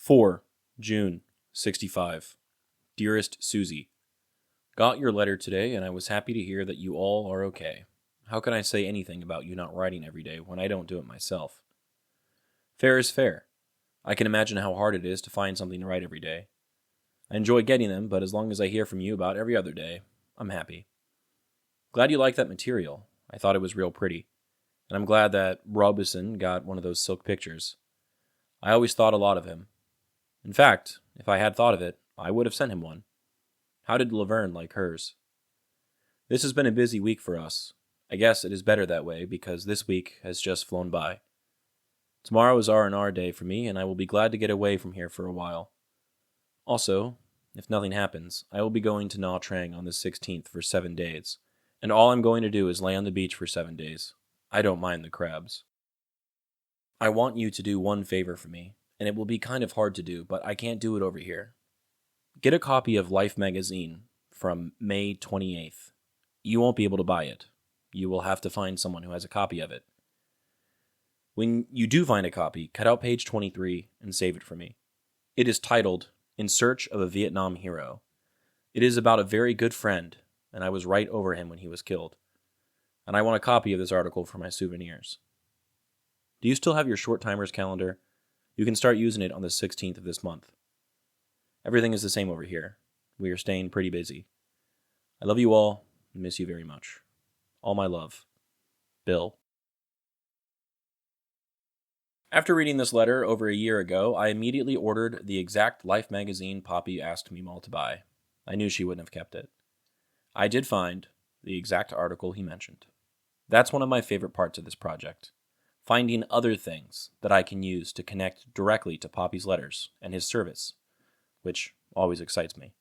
4 June 65. Dearest Suzie, got your letter today and I was happy to hear that you all are okay. How can I say anything about you not writing every day when I don't do it myself? Fair is fair. I can imagine how hard it is to find something to write every day. I enjoy getting them, but as long as I hear from you about every other day, I'm happy. Glad you like that material. I thought it was real pretty. And I'm glad that Robison got one of those silk pictures. I always thought a lot of him. In fact, if I had thought of it, I would have sent him one. How did Laverne like hers? This has been a busy week for us. I guess it is better that way because this week has just flown by. Tomorrow is R&R day for me, and I will be glad to get away from here for a while. Also, if nothing happens, I will be going to Nha Trang on the 16th for 7 days, and all I'm going to do is lay on the beach for 7 days. I don't mind the crabs. I want you to do one favor for me, and it will be kind of hard to do, but I can't do it over here. Get a copy of Life magazine from May 28th. You won't be able to buy it. You will have to find someone who has a copy of it. When you do find a copy, cut out page 23 and save it for me. It is titled, In Search of a Vietnam Hero. It is about a very good friend, and I was right over him when he was killed. And I want a copy of this article for my souvenirs. Do you still have your short timers calendar? You can start using it on the 16th of this month. Everything is the same over here. We are staying pretty busy. I love you all and miss you very much. All my love. Bill. After reading this letter over a year ago, I immediately ordered the exact Life magazine Popi asked me all to buy. I knew she wouldn't have kept it. I did find the exact article he mentioned. That's one of my favorite parts of this project. Finding other things that I can use to connect directly to Popi's letters and his service, which always excites me.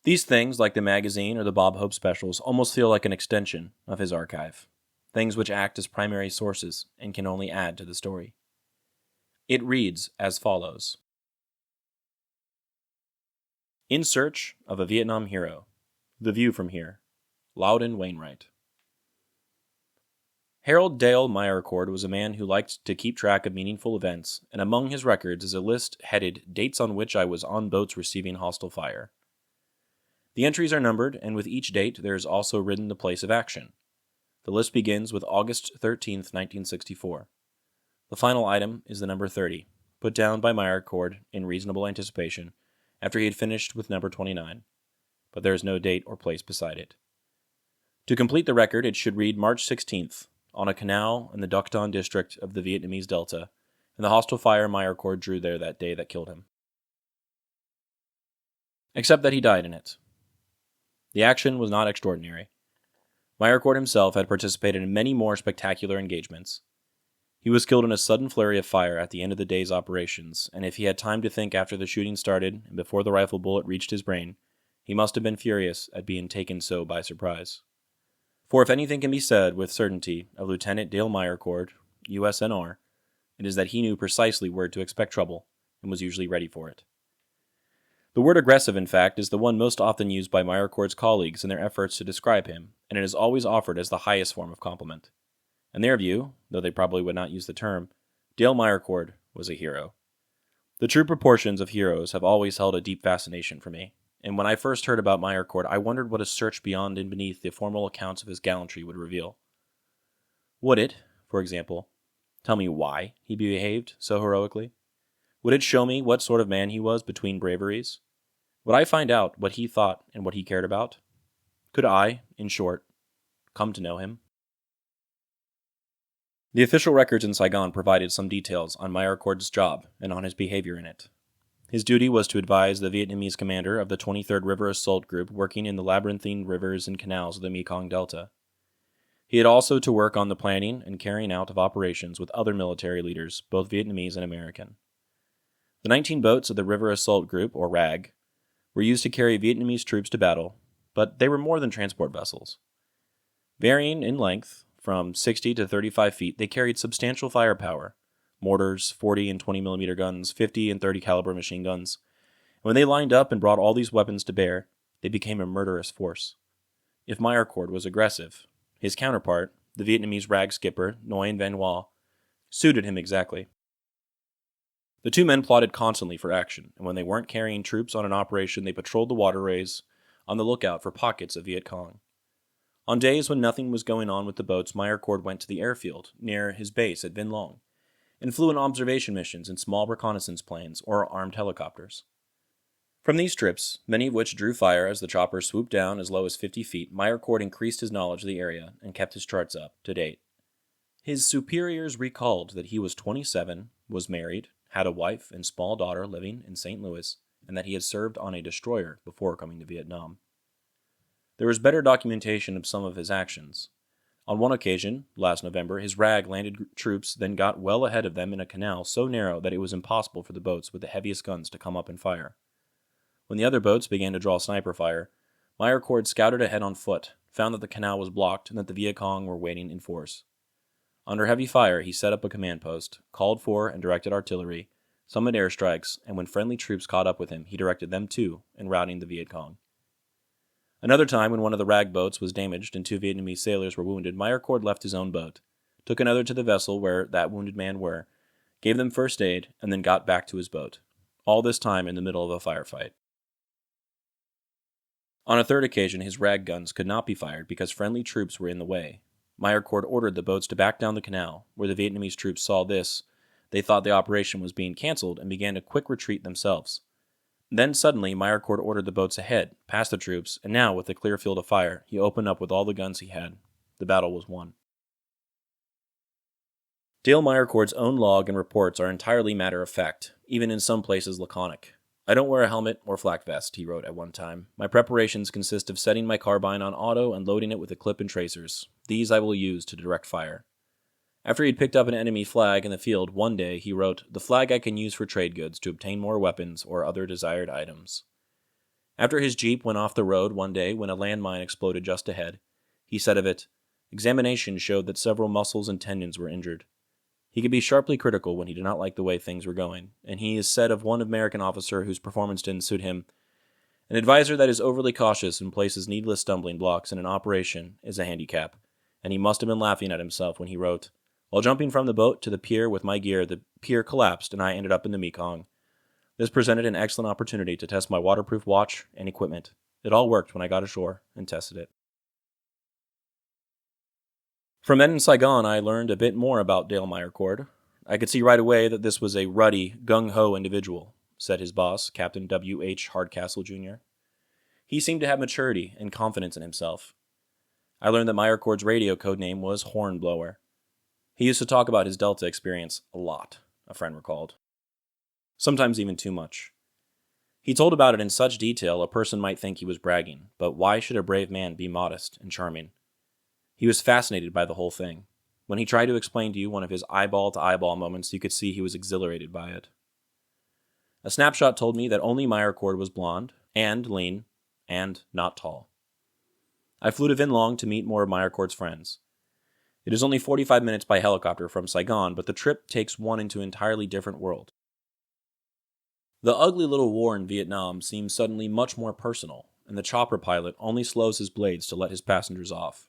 These things, like the magazine or the Bob Hope specials, almost feel like an extension of his archive. Things which act as primary sources and can only add to the story. It reads as follows. In Search of a Vietnam Hero. The View from Here. Loudon Wainwright. Harold Dale Meyerkord was a man who liked to keep track of meaningful events, and among his records is a list headed Dates on which I was on boats receiving hostile fire. The entries are numbered, and with each date there is also written the place of action. The list begins with August 13th, 1964. The final item is the number 30, put down by Meyerkord in reasonable anticipation after he had finished with number 29, but there is no date or place beside it. To complete the record, it should read March 16th, on a canal in the Duc Ton district of the Vietnamese Delta, and the hostile fire Meyerkord drew there that day that killed him. Except that he died in it. The action was not extraordinary. Meyerkord himself had participated in many more spectacular engagements. He was killed in a sudden flurry of fire at the end of the day's operations, and if he had time to think after the shooting started and before the rifle bullet reached his brain, he must have been furious at being taken so by surprise. For if anything can be said with certainty of Lieutenant Dale Meyerkord, USNR, it is that he knew precisely where to expect trouble and was usually ready for it. The word aggressive, in fact, is the one most often used by Meyerkord's colleagues in their efforts to describe him, and it is always offered as the highest form of compliment. In their view, though they probably would not use the term, Dale Meyerkord was a hero. The true proportions of heroes have always held a deep fascination for me, and when I first heard about Meyerkord, I wondered what a search beyond and beneath the formal accounts of his gallantry would reveal. Would it, for example, tell me why he behaved so heroically? Would it show me what sort of man he was between braveries? Would I find out what he thought and what he cared about? Could I, in short, come to know him? The official records in Saigon provided some details on Meyerkord's job and on his behavior in it. His duty was to advise the Vietnamese commander of the 23rd River Assault Group working in the labyrinthine rivers and canals of the Mekong Delta. He had also to work on the planning and carrying out of operations with other military leaders, both Vietnamese and American. The 19 boats of the River Assault Group, or RAG, were used to carry Vietnamese troops to battle, but they were more than transport vessels. Varying in length, from 60 to 35 feet, they carried substantial firepower, mortars, 40 and 20 millimeter guns, 50 and 30 caliber machine guns. When they lined up and brought all these weapons to bear, they became a murderous force. If Meyerkord was aggressive, his counterpart, the Vietnamese RAG skipper, Nguyen Van Hoa, suited him exactly. The two men plotted constantly for action, and when they weren't carrying troops on an operation, they patrolled the waterways on the lookout for pockets of Viet Cong. On days when nothing was going on with the boats, Meyerkord went to the airfield near his base at Vinh and flew in observation missions in small reconnaissance planes or armed helicopters. From these trips, many of which drew fire as the choppers swooped down as low as 50 feet, Meyerkord increased his knowledge of the area and kept his charts up to date. His superiors recalled that he was 27, was married, had a wife and small daughter living in St. Louis, and that he had served on a destroyer before coming to Vietnam. There was better documentation of some of his actions. On one occasion, last November, his rag landed troops, then got well ahead of them in a canal so narrow that it was impossible for the boats with the heaviest guns to come up and fire. When the other boats began to draw sniper fire, Meyerkord scouted ahead on foot, found that the canal was blocked and that the Viet Cong were waiting in force. Under heavy fire, he set up a command post, called for and directed artillery, summoned airstrikes, and when friendly troops caught up with him, he directed them too in routing the Viet Cong. Another time, when one of the rag boats was damaged and 2 Vietnamese sailors were wounded, Meyerkord left his own boat, took another to the vessel where that wounded man were, gave them first aid, and then got back to his boat. All this time in the middle of a firefight. On a third occasion, his rag guns could not be fired because friendly troops were in the way. Meyerkord ordered the boats to back down the canal. Where the Vietnamese troops saw this, they thought the operation was being cancelled and began a quick retreat themselves. Then suddenly, Meyerkord ordered the boats ahead, past the troops, and now, with a clear field of fire, he opened up with all the guns he had. The battle was won. Dale Meyerkord's own log and reports are entirely matter-of-fact, even in some places laconic. "I don't wear a helmet or flak vest," he wrote at one time. "My preparations consist of setting my carbine on auto and loading it with a clip and tracers. These I will use to direct fire." After he'd picked up an enemy flag in the field one day, he wrote, "The flag I can use for trade goods to obtain more weapons or other desired items." After his Jeep went off the road one day when a landmine exploded just ahead, he said of it, "Examination showed that several muscles and tendons were injured." He could be sharply critical when he did not like the way things were going, and he is said of one American officer whose performance didn't suit him, "An advisor that is overly cautious and places needless stumbling blocks in an operation is a handicap," and he must have been laughing at himself when he wrote, "While jumping from the boat to the pier with my gear, the pier collapsed and I ended up in the Mekong. This presented an excellent opportunity to test my waterproof watch and equipment. It all worked when I got ashore and tested it." From men in Saigon, I learned a bit more about Dale Meyerkord. "I could see right away that this was a ruddy, gung-ho individual," said his boss, Captain W.H. Hardcastle, Jr. "He seemed to have maturity and confidence in himself." I learned that Meyerkord's radio code name was Hornblower. He used to talk about his Delta experience a lot, a friend recalled. Sometimes even too much. He told about it in such detail a person might think he was bragging, but why should a brave man be modest and charming? He was fascinated by the whole thing. When he tried to explain to you one of his eyeball-to-eyeball moments, you could see he was exhilarated by it. A snapshot told me that only Meyerkord was blonde, and lean, and not tall. I flew to Vinh Long to meet more of Meyerkord's friends. It is only 45 minutes by helicopter from Saigon, but the trip takes one into an entirely different world. The ugly little war in Vietnam seems suddenly much more personal, and the chopper pilot only slows his blades to let his passengers off.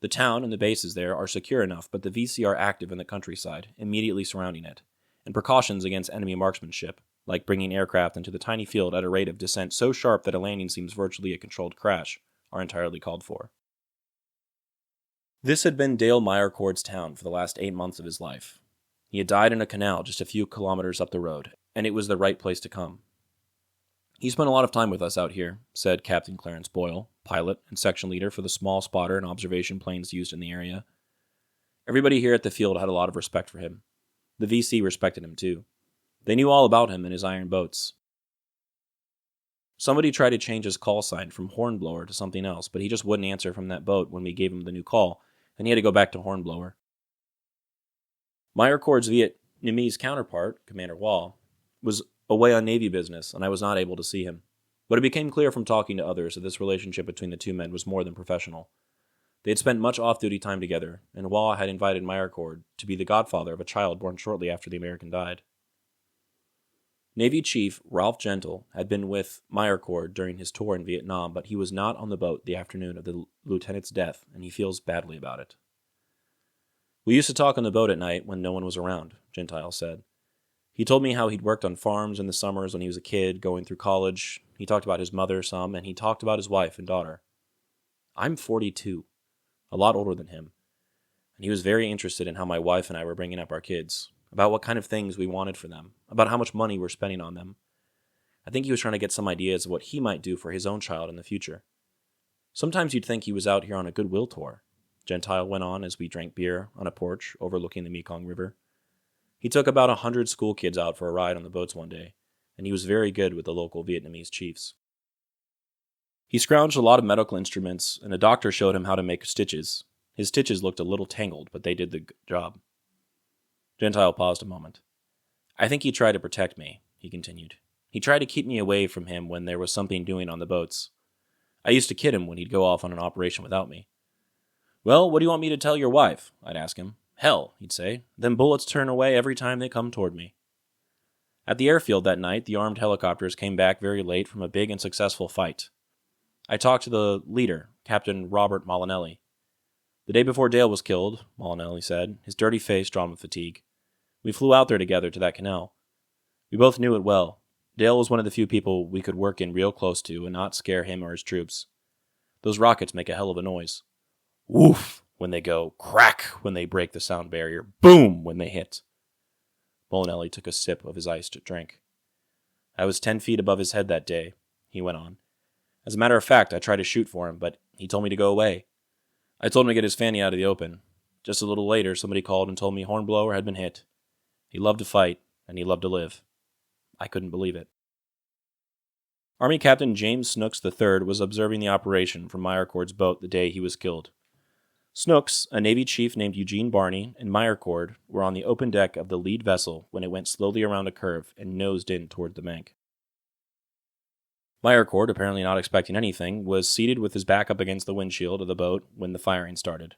The town and the bases there are secure enough, but the VC are active in the countryside, immediately surrounding it, and precautions against enemy marksmanship, like bringing aircraft into the tiny field at a rate of descent so sharp that a landing seems virtually a controlled crash, are entirely called for. This had been Dale Meyerkord's town for the last 8 months of his life. He had died in a canal just a few kilometers up the road, and it was the right place to come. "He spent a lot of time with us out here," said Captain Clarence Boyle, pilot and section leader for the small spotter and observation planes used in the area. Everybody here at the field had a lot of respect for him. The VC respected him too. They knew all about him and his iron boats. Somebody tried to change his call sign from Hornblower to something else, but he just wouldn't answer from that boat when we gave him the new call, and he had to go back to Hornblower. Meyerkord's Vietnamese counterpart, Commander Wall, was away on Navy business, and I was not able to see him. But it became clear from talking to others that this relationship between the two men was more than professional. They had spent much off-duty time together, and Wall had invited Meyerkord to be the godfather of a child born shortly after the American died. Navy Chief Ralph Gentle had been with Meyerkord during his tour in Vietnam, but he was not on the boat the afternoon of the lieutenant's death, and he feels badly about it. "We used to talk on the boat at night when no one was around," Gentile said. He told me how he'd worked on farms in the summers when he was a kid, going through college. He talked about his mother some, and he talked about his wife and daughter. I'm 42, a lot older than him, and he was very interested in how my wife and I were bringing up our kids, about what kind of things we wanted for them, about how much money we're spending on them. I think he was trying to get some ideas of what he might do for his own child in the future. Sometimes you'd think he was out here on a goodwill tour, Gentile went on as we drank beer on a porch overlooking the Mekong River. He took about 100 school kids out for a ride on the boats one day, and he was very good with the local Vietnamese chiefs. He scrounged a lot of medical instruments, and a doctor showed him how to make stitches. His stitches looked a little tangled, but they did the job. Gentile paused a moment. I think he tried to protect me, he continued. He tried to keep me away from him when there was something doing on the boats. I used to kid him when he'd go off on an operation without me. Well, what do you want me to tell your wife? I'd ask him. Hell, he'd say. Them bullets turn away every time they come toward me. At the airfield that night, the armed helicopters came back very late from a big and successful fight. I talked to the leader, Captain Robert Molinelli. The day before Dale was killed, Molinelli said, his dirty face drawn with fatigue. We flew out there together to that canal. We both knew it well. Dale was one of the few people we could work in real close to and not scare him or his troops. Those rockets make a hell of a noise. Woof when they go, crack when they break the sound barrier, boom when they hit. Molinelli took a sip of his iced drink. I was 10 feet above his head that day, he went on. As a matter of fact, I tried to shoot for him, but he told me to go away. I told him to get his fanny out of the open. Just a little later, somebody called and told me Hornblower had been hit. He loved to fight, and he loved to live. I couldn't believe it. Army Captain James Snooks III was observing the operation from Meyerkord's boat the day he was killed. Snooks, a Navy chief named Eugene Barney, and Meyerkord were on the open deck of the lead vessel when it went slowly around a curve and nosed in toward the bank. Meyerkord, apparently not expecting anything, was seated with his back up against the windshield of the boat when the firing started.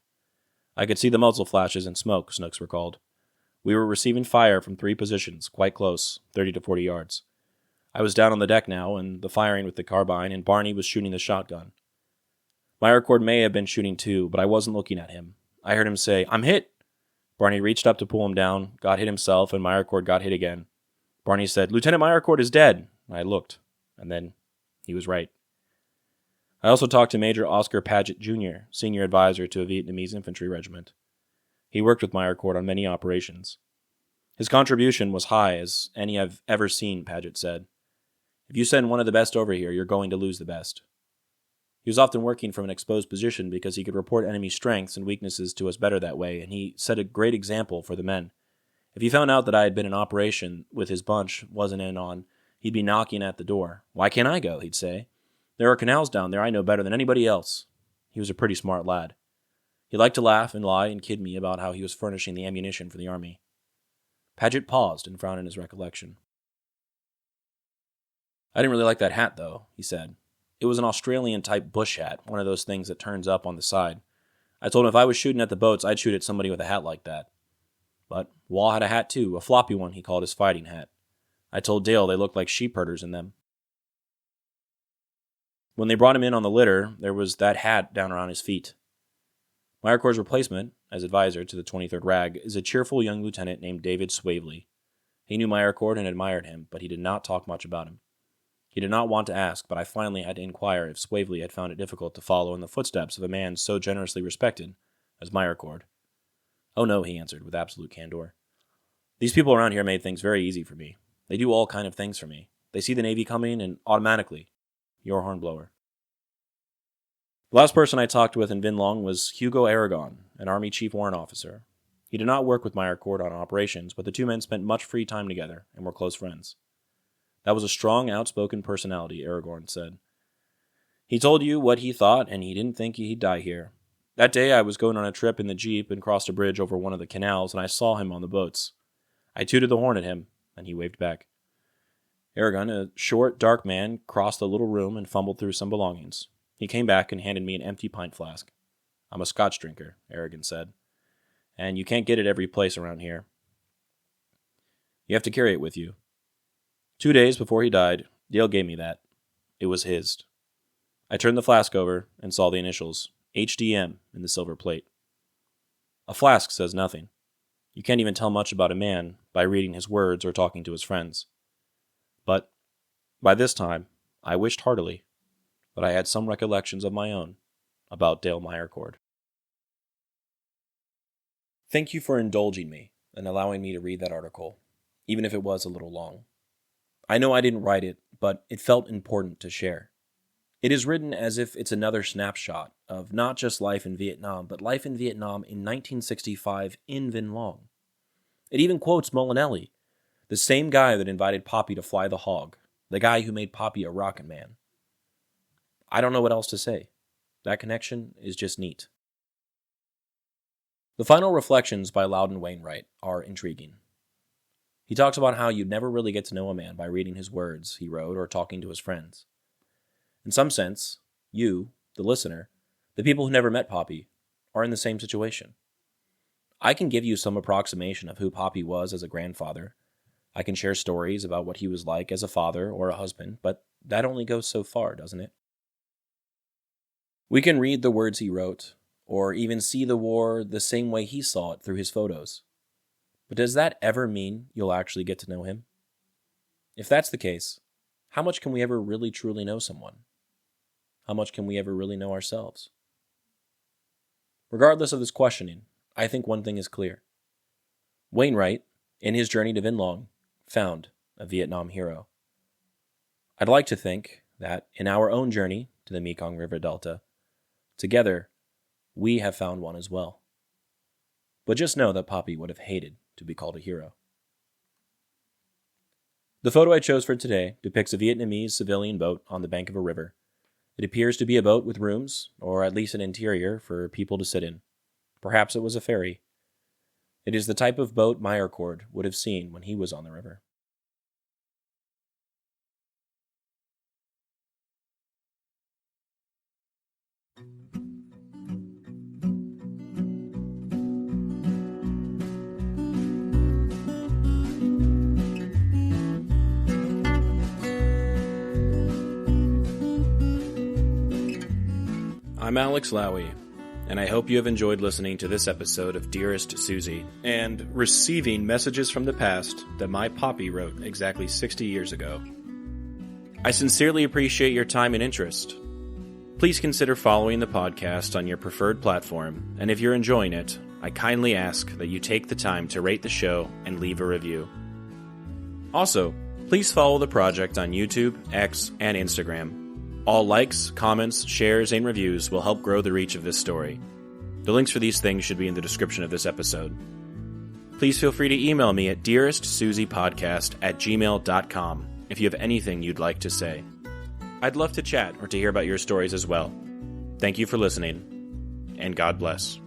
I could see the muzzle flashes and smoke, Snooks recalled. We were receiving fire from 3 positions, quite close, 30 to 40 yards. I was down on the deck now, and the firing with the carbine, and Barney was shooting the shotgun. Meyerkord may have been shooting too, but I wasn't looking at him. I heard him say, I'm hit! Barney reached up to pull him down, got hit himself, and Meyerkord got hit again. Barney said, Lieutenant Meyerkord is dead. I looked, and then he was right. I also talked to Major Oscar Paget, Jr., senior advisor to a Vietnamese infantry regiment. He worked with Meyerkord on many operations. His contribution was high as any I've ever seen, Paget said. If you send one of the best over here, you're going to lose the best. He was often working from an exposed position because he could report enemy strengths and weaknesses to us better that way, and he set a great example for the men. If he found out that I had been in operation with his bunch wasn't in on, he'd be knocking at the door. Why can't I go, he'd say. There are canals down there I know better than anybody else. He was a pretty smart lad. He liked to laugh and lie and kid me about how he was furnishing the ammunition for the army. Paget paused and frowned in his recollection. I didn't really like that hat, though, he said. It was an Australian-type bush hat, one of those things that turns up on the side. I told him if I was shooting at the boats, I'd shoot at somebody with a hat like that. But Wall had a hat too, a floppy one he called his fighting hat. I told Dale they looked like sheep herders in them. When they brought him in on the litter, there was that hat down around his feet. Meyerkord's replacement, as advisor to the 23rd Rag, is a cheerful young lieutenant named David Swavely. He knew Meyerkord and admired him, but he did not talk much about him. He did not want to ask, but I finally had to inquire if Swavely had found it difficult to follow in the footsteps of a man so generously respected as Meyerkord. Oh no, he answered with absolute candor. These people around here made things very easy for me. They do all kind of things for me. They see the Navy coming, and automatically, you're Hornblower. The last person I talked with in Vinh was Hugo Aragon, an Army Chief Warrant Officer. He did not work with Meyerkord on operations, but the two men spent much free time together and were close friends. That was a strong, outspoken personality, Aragorn said. He told you what he thought, and he didn't think he'd die here. That day I was going on a trip in the Jeep and crossed a bridge over one of the canals, and I saw him on the boats. I tooted the horn at him, and he waved back. Aragon, a short, dark man, crossed the little room and fumbled through some belongings. He came back and handed me an empty pint flask. I'm a Scotch drinker, Aragon said, and you can't get it every place around here. You have to carry it with you. 2 days before he died, Dale gave me that. It was his. I turned the flask over and saw the initials, HDM, in the silver plate. A flask says nothing. You can't even tell much about a man by reading his words or talking to his friends. But by this time, I wished heartily that I had some recollections of my own about Dale Meyerkord. Thank you for indulging me and allowing me to read that article, even if it was a little long. I know I didn't write it, but it felt important to share. It is written as if it's another snapshot of not just life in Vietnam, but life in Vietnam in 1965 in Vinh Long. It even quotes Molinelli, the same guy that invited Popi to fly the hog, the guy who made Popi a rocket man. I don't know what else to say. That connection is just neat. The final reflections by Loudon Wainwright are intriguing. He talks about how you'd never really get to know a man by reading his words, he wrote, or talking to his friends. In some sense, you, the listener, the people who never met Popi, are in the same situation. I can give you some approximation of who Popi was as a grandfather. I can share stories about what he was like as a father or a husband, but that only goes so far, doesn't it? We can read the words he wrote, or even see the war the same way he saw it through his photos. But does that ever mean you'll actually get to know him? If that's the case, how much can we ever really truly know someone? How much can we ever really know ourselves? Regardless of this questioning, I think one thing is clear. Wainwright, in his journey to Vinh Long, found a Vietnam hero. I'd like to think that in our own journey to the Mekong River Delta, together, we have found one as well. But just know that Popi would have hated to be called a hero. The photo I chose for today depicts a Vietnamese civilian boat on the bank of a river. It appears to be a boat with rooms, or at least an interior for people to sit in. Perhaps it was a ferry. It is the type of boat Meyerkord would have seen when he was on the river. I'm Alex Lowy, and I hope you have enjoyed listening to this episode of Dearest Suzie, and receiving messages from the past that my Popi wrote exactly 60 years ago. I sincerely appreciate your time and interest. Please consider following the podcast on your preferred platform, and if you're enjoying it, I kindly ask that you take the time to rate the show and leave a review. Also, please follow the project on YouTube, X, and Instagram. All likes, comments, shares, and reviews will help grow the reach of this story. The links for these things should be in the description of this episode. Please feel free to email me at dearestsuziepodcast@gmail.com if you have anything you'd like to say. I'd love to chat or to hear about your stories as well. Thank you for listening, and God bless.